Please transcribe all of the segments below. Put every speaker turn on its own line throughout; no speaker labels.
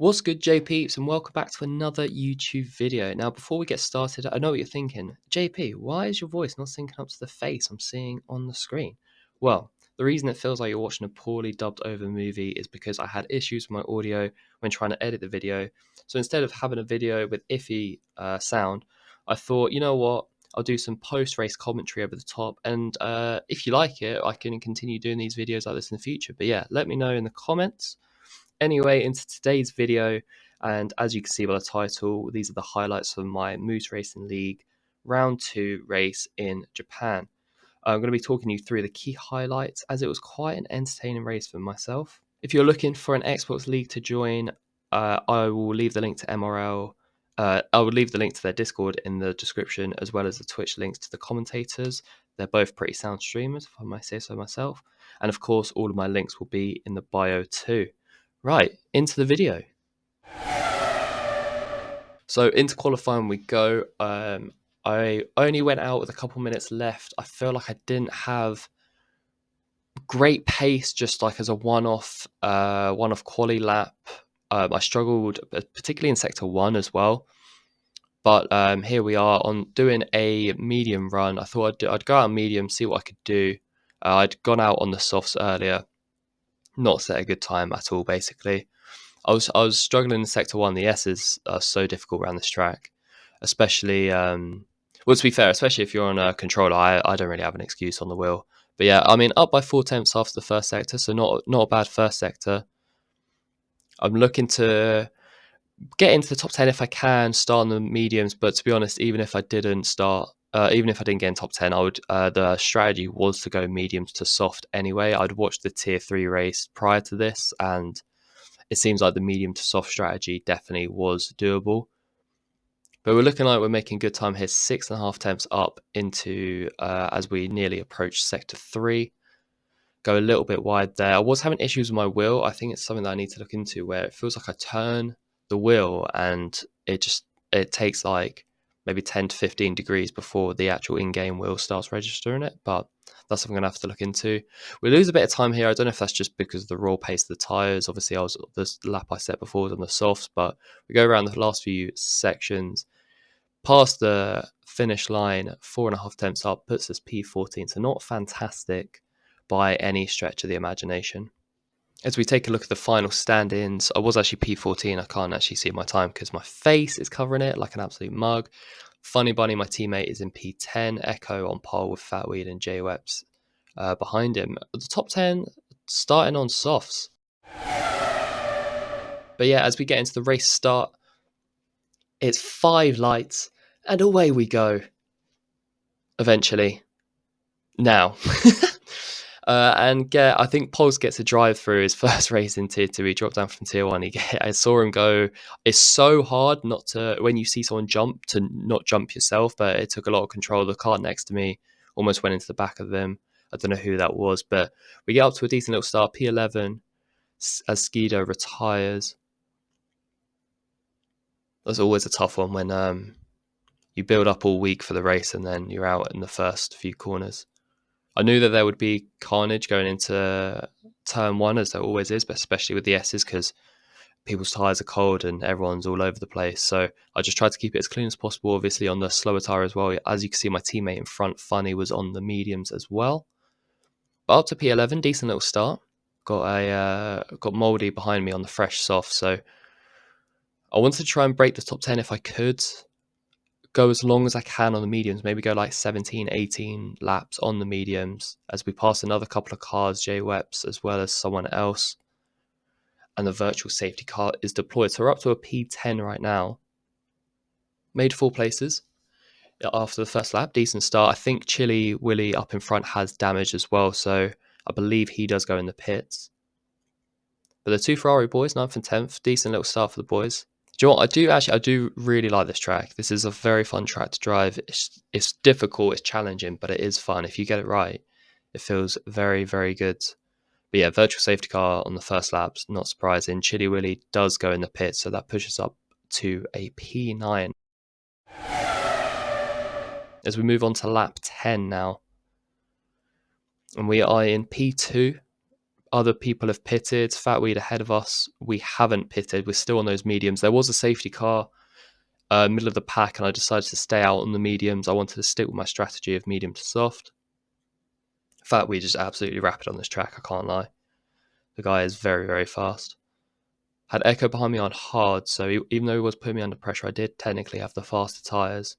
What's good, JPeeps, and welcome back to another YouTube video. Now, before we get started, I know what you're thinking. JP, why is your voice not syncing up to the face I'm seeing on the screen? Well, the reason it feels like you're watching a poorly dubbed over movie is because I had issues with my audio when trying to edit the video. So instead of having a video with iffy sound, I thought, you know what? I'll do some post-race commentary over the top, and if you like it, I can continue doing these videos like this in the future. But yeah, let me know in the comments. Anyway, into today's video, and as you can see by the title, these are the highlights from my Moose Racing League Round 2 race in Japan. I'm going to be talking you through the key highlights as it was quite an entertaining race for myself. If you're looking for an Xbox League to join, I will leave the link to MRL. I will leave the link to their Discord in the description, as well as the Twitch links to the commentators. They're both pretty sound streamers, if I might say so myself. And of course, all of my links will be in the bio too. Right, into the video. So into qualifying we go. I only went out with a couple minutes left. I feel like I didn't have great pace, just like as a one-off quali lap. I struggled, particularly in sector 1 as well. But here we are on doing a medium run. I thought I'd go out medium, see what I could do. I'd gone out on the softs earlier, not set a good time at all, basically. I was struggling in sector 1. The S's are so difficult around this track, especially well, to be fair, especially if you're on a controller. I don't really have an excuse on the wheel. But yeah, I mean, up by 4 tenths after the first sector, so not a bad first sector. I'm looking to get into the top 10 if I can, start on the mediums. But to be honest, even if I didn't get in top 10, I would. The strategy was to go mediums to soft anyway. I'd watched the tier 3 race prior to this, and it seems like the medium to soft strategy definitely was doable. But we're looking like we're making good time here, 6.5 temps up into as we nearly approach sector 3. Go a little bit wide there. I was having issues with my wheel. I think it's something that I need to look into, where it feels like I turn the wheel and it takes like maybe 10 to 15 degrees before the actual in-game wheel starts registering it. But that's something I'm going to have to look into. We lose a bit of time here. I don't know if that's just because of the raw pace of the tyres. Obviously, the lap I set before was on the softs, but we go around the last few sections. Past the finish line, 4.5 temps up, puts us P14. So not fantastic by any stretch of the imagination. As we take a look at the final stand-ins, I was actually P14. I can't actually see my time because my face is covering it like an absolute mug. Funny Bunny, my teammate, is in P10. Echo on par with Fatweed and JWeps behind him. The top 10 starting on softs. But yeah, as we get into the race start, it's 5 lights and away we go. Eventually. Now. And I think Pols gets a drive through his first race in tier 2. He dropped down from tier 1. I saw him go. It's so hard not to, when you see someone jump, to not jump yourself, but it took a lot of control. The car next to me almost went into the back of them. I don't know who that was, but we get up to a decent little start. P11 as Skido retires. That's always a tough one when you build up all week for the race and then you're out in the first few corners. I knew that there would be carnage going into turn 1, as there always is, but especially with the S's, because people's tyres are cold and everyone's all over the place. So I just tried to keep it as clean as possible, obviously on the slower tyre as well. As you can see, my teammate in front, Funny, was on the mediums as well. But up to P11, decent little start. Got Mouldy behind me on the fresh soft, so I wanted to try and break the top 10 if I could. Go as long as I can on the mediums, maybe go like 17, 18 laps on the mediums as we pass another couple of cars, JWeps as well as someone else. And the virtual safety car is deployed. So we're up to a P10 right now. Made 4 places after the first lap. Decent start. I think Chili Willy up in front has damage as well. So I believe he does go in the pits. But the 2 Ferrari boys, 9th and 10th. Decent little start for the boys. Do you know what? I do really like this track. This is a very fun track to drive. It's difficult, it's challenging, but it is fun. If you get it right, it feels very, very good. But yeah, virtual safety car on the first laps, not surprising. Chili Willy does go in the pit, so that pushes up to a P9. As we move on to lap 10 now. And we are in P2. other people have pitted. Fatweed ahead of us. We haven't pitted. We're still on those mediums. There was a safety car middle of the pack, and I decided to stay out on the mediums. I wanted to stick with my strategy of medium to soft. Fatweed is absolutely rapid on this track. I can't lie. The guy is very, very fast. Had Echo behind me on hard, so even though he was putting me under pressure, I did technically have the faster tyres.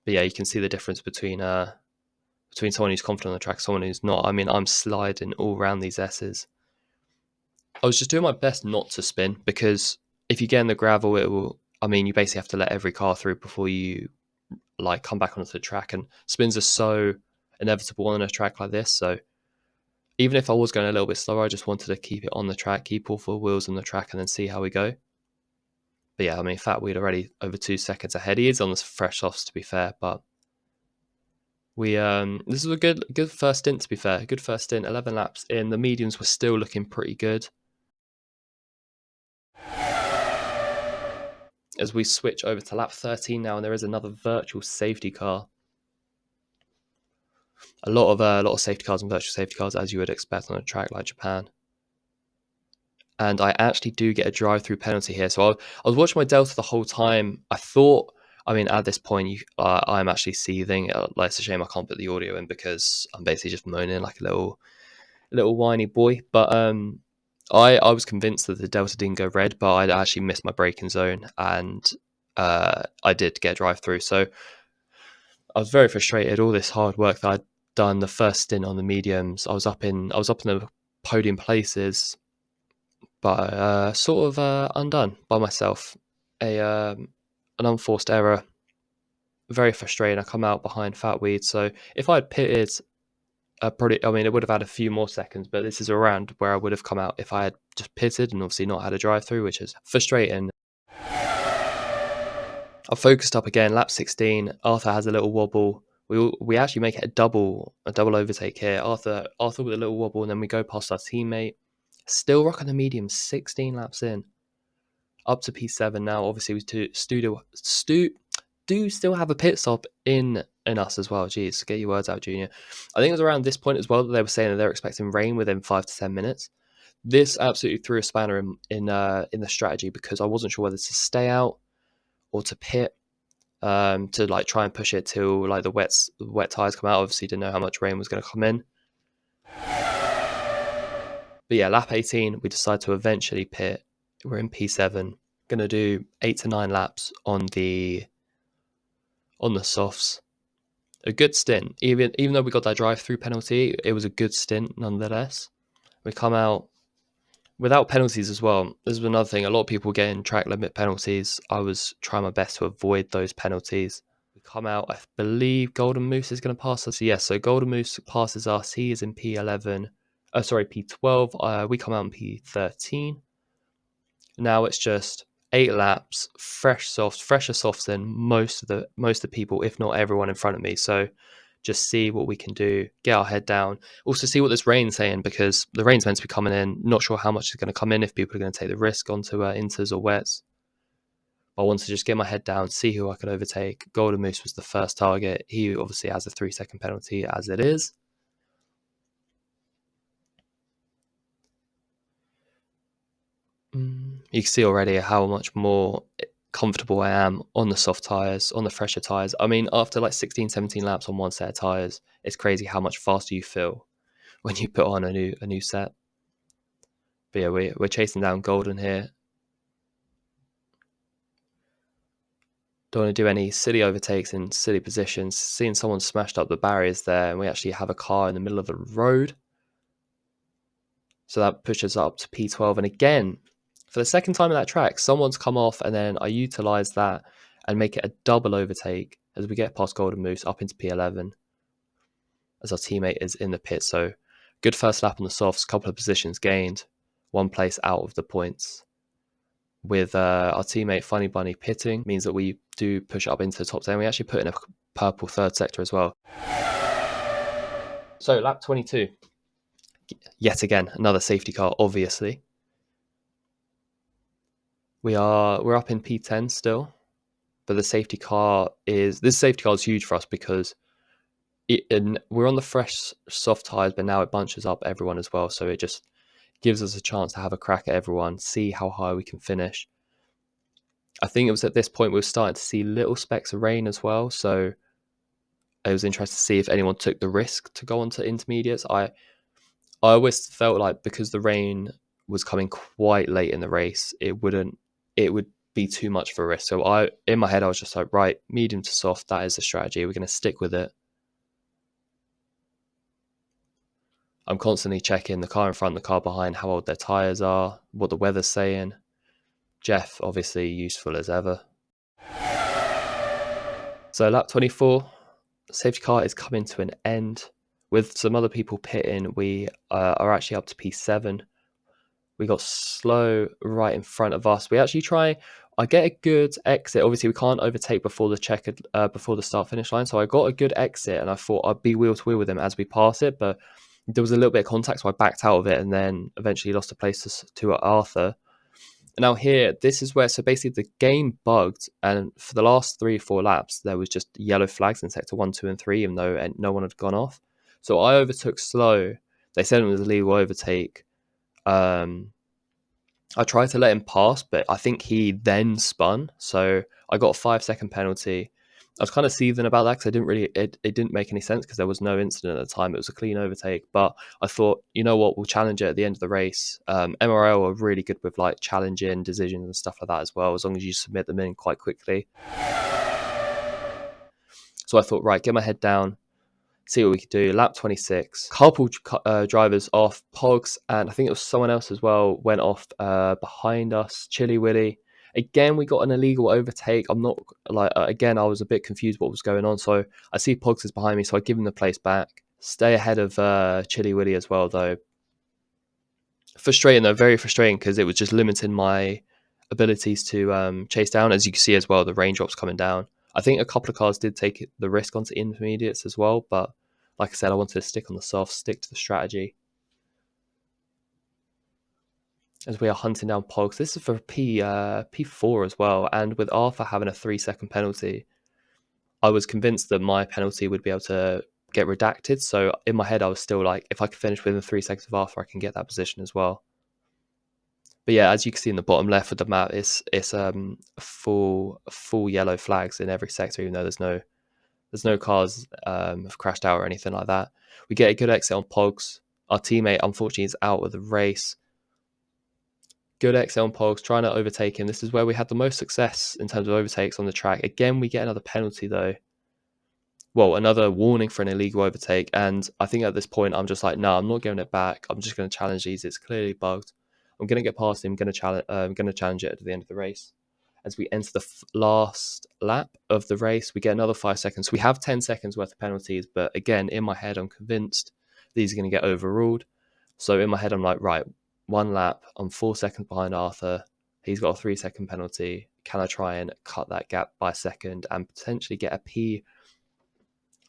But yeah, you can see the difference between someone who's confident on the track and someone who's not. I mean, I'm sliding all around these S's. I was just doing my best not to spin, because if you get in the gravel, it will. I mean, you basically have to let every car through before you like come back onto the track, and spins are so inevitable on a track like this. So even if I was going a little bit slower, I just wanted to keep it on the track, keep all four wheels on the track, and then see how we go. But yeah, I mean, Fatweed already over 2 seconds ahead. He is on the fresh softs, to be fair, but we this was a good first stint, to be fair. Good first stint, 11 laps in. The mediums were still looking pretty good. As we switch over to lap 13 now, and there is another virtual safety car. A lot of safety cars and virtual safety cars, as you would expect on a track like Japan. And I actually do get a drive-through penalty here. So I was watching my Delta the whole time. I thought, I mean, at this point, I'm actually seething. Like, it's a shame I can't put the audio in, because I'm basically just moaning like a little whiny boy. But I was convinced that the Delta didn't go red, but I'd actually missed my braking zone, and I did get a drive-through. So I was very frustrated. All this hard work that I'd done, the first stint on the mediums, I was up in the podium places, but sort of undone by myself. An unforced error. Very frustrating. I come out behind Fatweed. So if I had pitted, probably, I mean, it would have had a few more seconds, but this is around where I would have come out if I had just pitted and obviously not had a drive through, which is frustrating. I focused up again, lap 16. Arthur has a little wobble. We actually make it a double overtake here. Arthur with a little wobble, and then we go past our teammate. Still rocking the medium, 16 laps in. Up to P7 now. Obviously, we do still have a pit stop in us as well. Jeez, get your words out, Junior. I think it was around this point as well that they were saying that they're expecting rain within 5 to 10 minutes. This absolutely threw a spanner in the strategy, because I wasn't sure whether to stay out or to pit, to like try and push it till like the wet tires come out. Obviously, didn't know how much rain was going to come in. But yeah, lap 18, we decide to eventually pit. We're in P7. Going to do 8 to 9 laps on the softs. A good stint. Even though we got that drive-through penalty, it was a good stint nonetheless. We come out without penalties as well. This is another thing. A lot of people getting track limit penalties. I was trying my best to avoid those penalties. We come out, I believe Golden Moose is going to pass us. Yes, so Golden Moose passes us. He is in P11. P12. We come out in P13. Now it's just 8 laps, fresher softs than most of the people, if not everyone in front of me. So just see what we can do, get our head down. Also see what this rain's saying, because the rain's meant to be coming in. Not sure how much is going to come in, if people are going to take the risk onto inters or wets. But I wanted to just get my head down, see who I could overtake. Golden Moose was the first target. He obviously has a 3-second penalty as it is. You can see already how much more comfortable I am on the soft tyres, on the fresher tyres. I mean, after like 16, 17 laps on one set of tyres, it's crazy how much faster you feel when you put on a new set. But yeah, we're chasing down Golden here. Don't want to do any silly overtakes in silly positions. Seeing someone smashed up the barriers there, and we actually have a car in the middle of the road. So that pushes up to P12. And again, for the second time on that track, someone's come off, and then I utilize that and make it a double overtake as we get past Golden Moose up into P11 as our teammate is in the pit. So good first lap on the softs, couple of positions gained, 1 place out of the points. With our teammate Funny Bunny pitting, means that we do push up into the top 10. We actually put in a purple third sector as well. So lap 22. Yet again, another safety car, obviously. We're up in P10 still, but this safety car is huge for us, because and we're on the fresh soft tires, but now it bunches up everyone as well. So it just gives us a chance to have a crack at everyone, see how high we can finish. I think it was at this point we were starting to see little specks of rain as well. So it was interesting to see if anyone took the risk to go on to intermediates. I always felt like because the rain was coming quite late in the race, it would be too much for a risk. So in my head, I was just like, right, medium to soft, that is the strategy. We're going to stick with it. I'm constantly checking the car in front, the car behind, how old their tyres are, what the weather's saying. Jeff, obviously useful as ever. So lap 24, safety car is coming to an end. With some other people pitting, we are actually up to P7. We got slow right in front of us. We actually I get a good exit. Obviously, we can't overtake before before the start finish line. So I got a good exit, and I thought I'd be wheel to wheel with him as we pass it. But there was a little bit of contact, so I backed out of it, and then eventually lost a place to Arthur. And now here, this is where, so basically the game bugged, and for the last 3 or 4 laps, there was just yellow flags in sector 1, 2, and 3, even though no one had gone off. So I overtook slow. They said it was a legal overtake. I tried to let him pass, but I think he then spun. So I got a 5-second penalty. I was kind of seething about that because it didn't make any sense because there was no incident at the time. It was a clean overtake. But I thought, you know what, we'll challenge it at the end of the race. MRL are really good with like challenging decisions and stuff like that as well, as long as you submit them in quite quickly. So I thought, right, get my head down, see what we could do. Lap 26, couple drivers off, Pogs, and I think it was someone else as well, went off behind us, Chili Willy. Again, we got an illegal overtake. I'm not like, again, I was a bit confused what was going on. So I see Pogs is behind me, so I give him the place back. Stay ahead of Chili Willy as well, though. Frustrating, though, very frustrating, because it was just limiting my abilities to chase down. As you can see as well, the raindrops coming down. I think a couple of cars did take the risk onto intermediates as well, but like I said, I wanted to stick on the soft, stick to the strategy. As we are hunting down Pogs, this is for P4 as well, and with Arthur having a 3-second penalty, I was convinced that my penalty would be able to get redacted. So in my head, I was still like, if I could finish within 3 seconds of Arthur, I can get that position as well. But yeah, as you can see in the bottom left of the map, it's full yellow flags in every sector, even though there's no cars have crashed out or anything like that. We get a good exit on Pogs. Our teammate, unfortunately, is out of the race. Good exit on Pogs, trying to overtake him. This is where we had the most success in terms of overtakes on the track. Again, we get another penalty, though. Well, another warning for an illegal overtake. And I think at this point, I'm just like, no, I'm not giving it back. I'm just going to challenge these. It's clearly bugged. I'm going to get past him. I'm going to challenge it at the end of the race. As we enter the last lap of the race, we get another 5 seconds. We have 10 seconds worth of penalties, but again, in my head, I'm convinced these are going to get overruled. So in my head, I'm like, right, 1 lap. I'm 4 seconds behind Arthur. He's got a 3-second penalty. Can I try and cut that gap by a second and potentially get a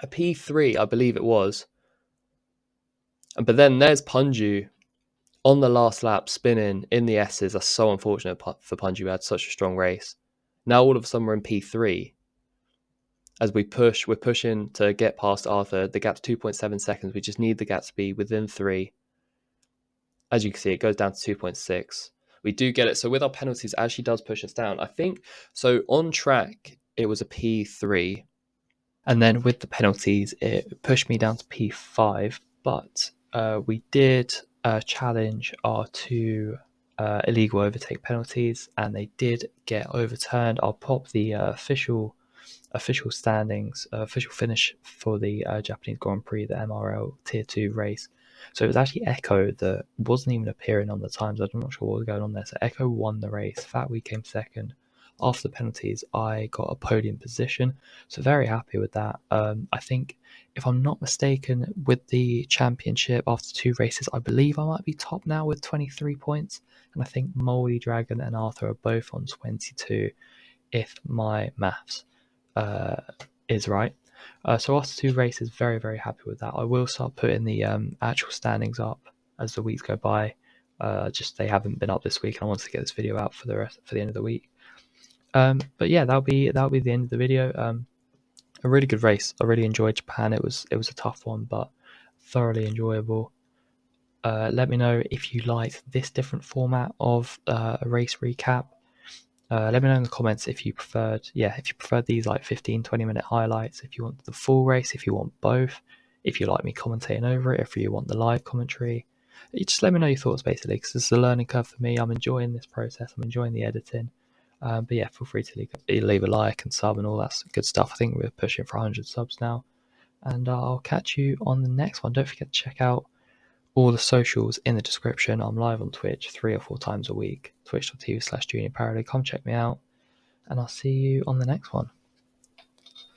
P3, I believe it was. But then there's Punju on the last lap spinning in the S's. That's so unfortunate for Punju, who had such a strong race. Now all of a sudden we're in P3. As we're pushing to get past Arthur. The gap's 2.7 seconds. We just need the gap to be within 3. As you can see, it goes down to 2.6. We do get it. So with our penalties, it actually does push us down. I think, so on track, it was a P3. And then with the penalties, it pushed me down to P5. But we did challenge our 2 illegal overtake penalties, and they did get overturned. I'll pop the official standings, official finish for the Japanese Grand Prix, the MRL Tier 2 race. So it was actually Echo that wasn't even appearing on the times. I'm not sure what was going on there. So Echo won the race. Fatwee came second. After the penalties, I got a podium position. So very happy with that. I think, if I'm not mistaken, with the championship after 2 races, I believe I might be top now with 23 points. And I think Moldy Dragon and Arthur are both on 22, if my maths is right. So after 2 races, very, very happy with that. I will start putting the actual standings up as the weeks go by. Just they haven't been up this week, and I want to get this video out for the end of the week. But yeah, that'll be the end of the video. a really good race. I really enjoyed Japan. It was a tough one, but thoroughly enjoyable. Let me know if you liked this different format of a race recap. Let me know in the comments if you preferred these like 15-20 minute highlights, if you want the full race, if you want both, if you like me commentating over it, if you want the live commentary. You just let me know your thoughts basically, because this is a learning curve for me. I'm enjoying this process. I'm enjoying the editing. But yeah, feel free to leave a like and sub and all that good stuff. I think we're pushing for 100 subs now. And I'll catch you on the next one. Don't forget to check out all the socials in the description. I'm live on Twitch 3 or 4 times a week. Twitch.tv/JuniorParody. Come check me out. And I'll see you on the next one.